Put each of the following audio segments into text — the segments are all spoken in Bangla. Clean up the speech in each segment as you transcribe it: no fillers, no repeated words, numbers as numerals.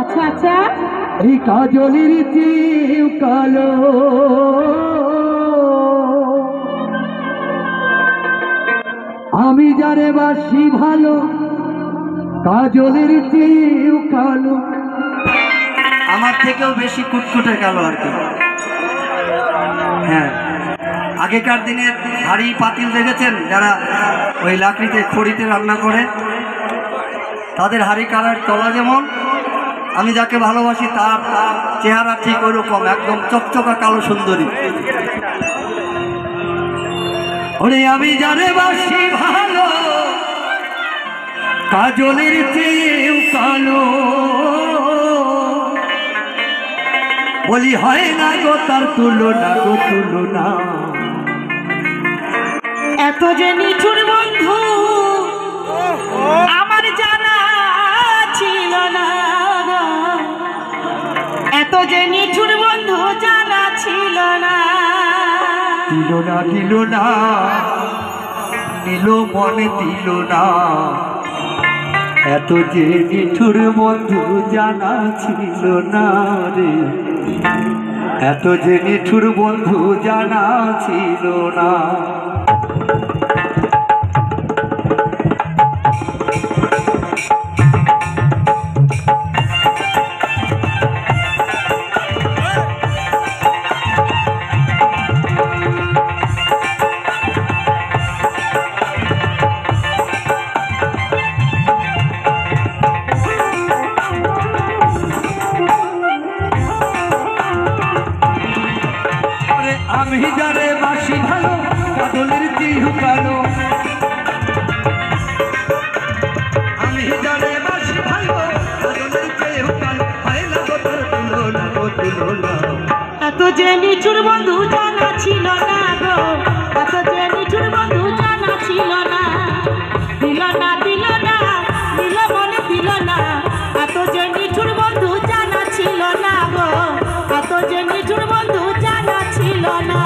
আচ্ছা আচ্ছা, এই কাজলের চেয়েও কালো আমি যারে বাসি ভালো, কাজলের চেয়েও কালো। আমার থেকেও বেশি কুটকুটে কালো আর কি। হ্যাঁ, আগেকার দিনের হাড়ি পাতিল দেখেছেন, যারা ওই লাকড়িতে খড়িতে রান্না করে, তাদের হাড়ি কালার তলা যেমন, আমি যাকে ভালোবাসি তার চেহারা ঠিক ওই রকম, একদম চকচকা কালো সুন্দরী। ওরে আমি যারে বাসি ভালো, কাজলের চেয়েও কালো, বলি হয় না গো তার তুলনা, গো তুলনা। এত যে নিঠুর বন্ধু আমার জানা ছিল না, এত যে নিঠুর বন্ধু জানা ছিল না। দিল না দিল না, নিল মনে দিল না, এত যে নিঠুর বন্ধু জানা ছিল না রে, এত যে নিঠুর বন্ধু জানা ছিল না। আমি যারে বাসি ভালো, কাজলের চেয়েও কালো, আমি যারে বাসি ভালো, কাজলের চেয়েও কালো, হয় না গো তার তুলনা, গো তুলনা। এত যে নিঠুর বন্ধু জানা ছিল না গো, এত যে নিঠুর বন্ধু জানা ছিল না। দিল না দিল না, দিল মনে দিল না, এত যে নিঠুর বন্ধু জানা ছিল না গো, এত যে নিঠুর বন্ধু জানা ছিল না।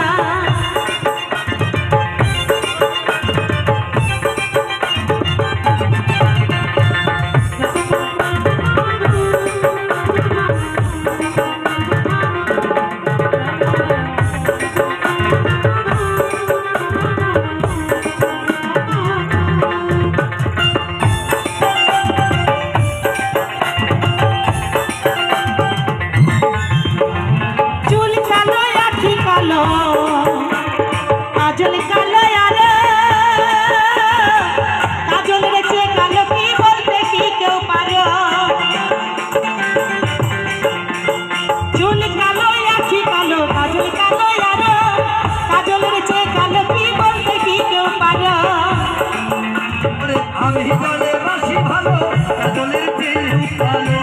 কাজল কালো আরে, কাজল রেখে কালো কি বলতে কি কেউ পারো। চুল কালো আখি কালো, কাজল কালো আরে, কাজল রেখে কালো কি বলতে কি কেউ পারো। আমি যারে বাসি ভালো, কাজলের চেয়েও কালো,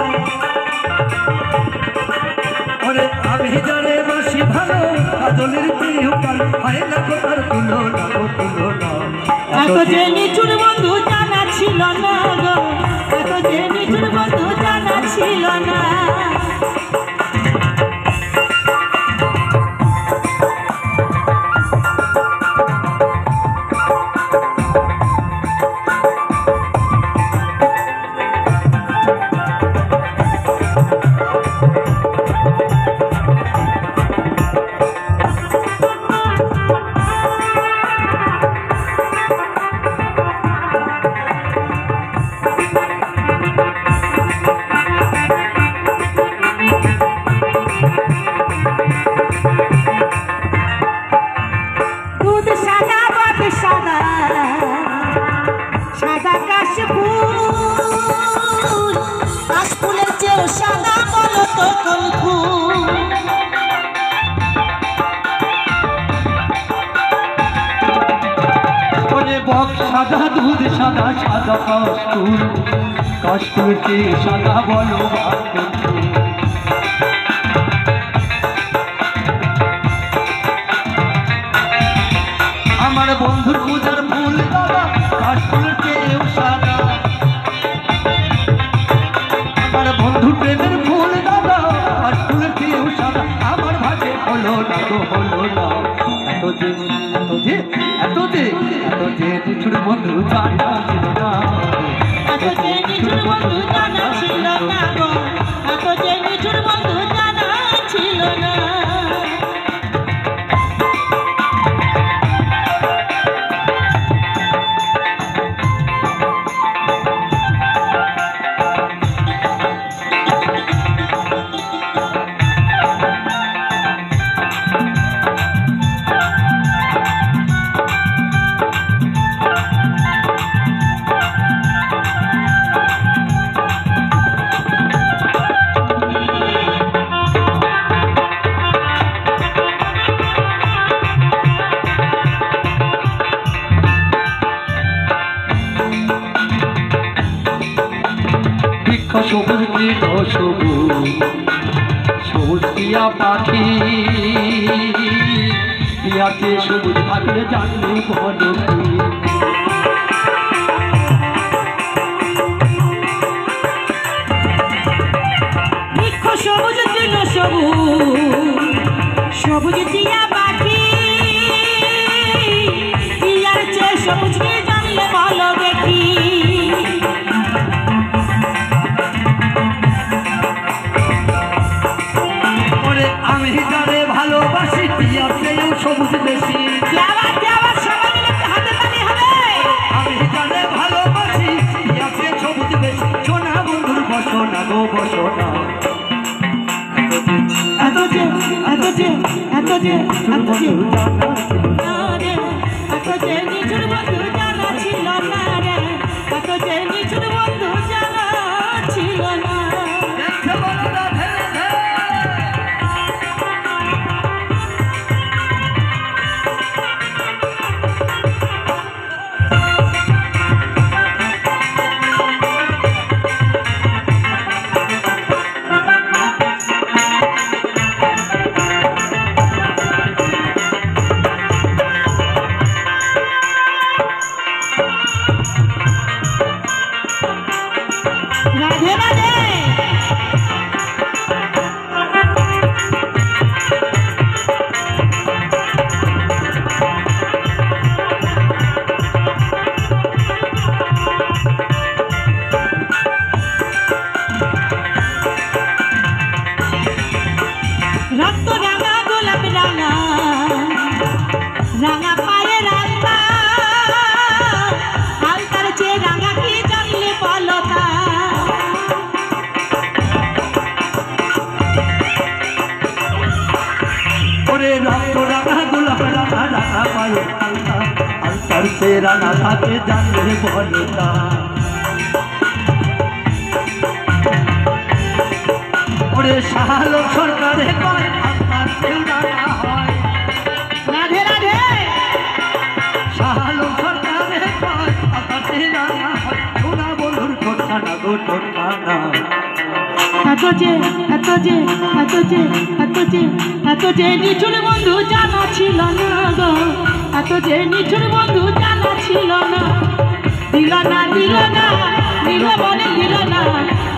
ওরে আমি যারে বাসি ভালো, কাজলের চেয়েও কালো, হয় না গো তার তুলনা, গো তুলনা। এত যে নিঠুর বন্ধু জানা ছিল না গো, এত যে নিঠুর বন্ধু জানা ছিল না। সাদা কাশফুলের চেয়েও সাদা বলো তো কোন ফুল। বক সাদা দুধ সাদা, সাদা কাশফুল, কাশফুলের চেয়ে সাদা বলো আমার বন্ধুর পূজার ফুল দাদা, কাশফুলের চেয়েও সাদা, আমার বন্ধুর প্রেমের ফুল দাদা, কাশফুলের চেয়েও সাদা, আমার ভাগে হলো না গো হলো না। এত যে এত যে এত যে নিঠুর বন্ধু জানা ছিল না, এত যে নিঠুর বন্ধু জানা ছিল না গো, এত যে নিঠুর বন্ধু জানা ছিল না। সবুজ কৃত সবুজ সবুজ টিয়া পাখি টিয়াতে সবুজ থাকলে জানলে বড় বৃক্ষ সবুজ তৃণ সবুজ সবুজ টিয়া পাখি টিয়ার চেয়ে সবুজ কি জানলে বলো দেখি। আমি যারে ভালোবাসি টিয়ার চেয়েও সবুজ বেশি। আমি যারে ভালোবাসি টিয়ার চেয়ে সবুজ বেশি। সোনা বন্ধুর বসো না গো বসো না। এত যে এত যে এত যে এত যে এত যে নিঠুর বন্ধু জানা ছিল না রে। এত যে নিঠুর বন্ধু জানা ছিল না। রাধে রাধে। রক্ত রাঙা গোলাপ রাঙা রাঙা পায়ে রাঙা হালকার চেয়ে রাঙা কি জানলে বলো তা। ওরে রক্ত রাঙা গোলাপ রাঙা রাঙা পায়ে আলতা আলতার সে রাঙা থাকে জানলে বলে তা। ওরে শাহালো সরকারে কয় আপনার কেউ রাঙা হয়। রাধে রাধে। শাহালো সরকারে কয় আপনার কেউ রাঙা হয়। সোনা বন্ধুর ঠোঁটখানা গো ঠোঁটখানা। এত যে এত যে এত যে এত যে এত যে নিঠুর বন্ধু জানা ছিল না গো। এত যে নিঠুর বন্ধু জানা ছিল না। দিল না দিল না দিল বলে দিল না।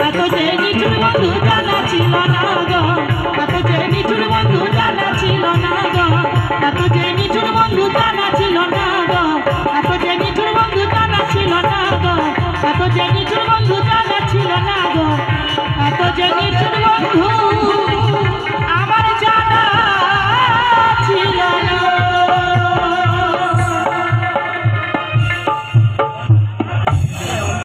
এত যে নিঠুর বন্ধু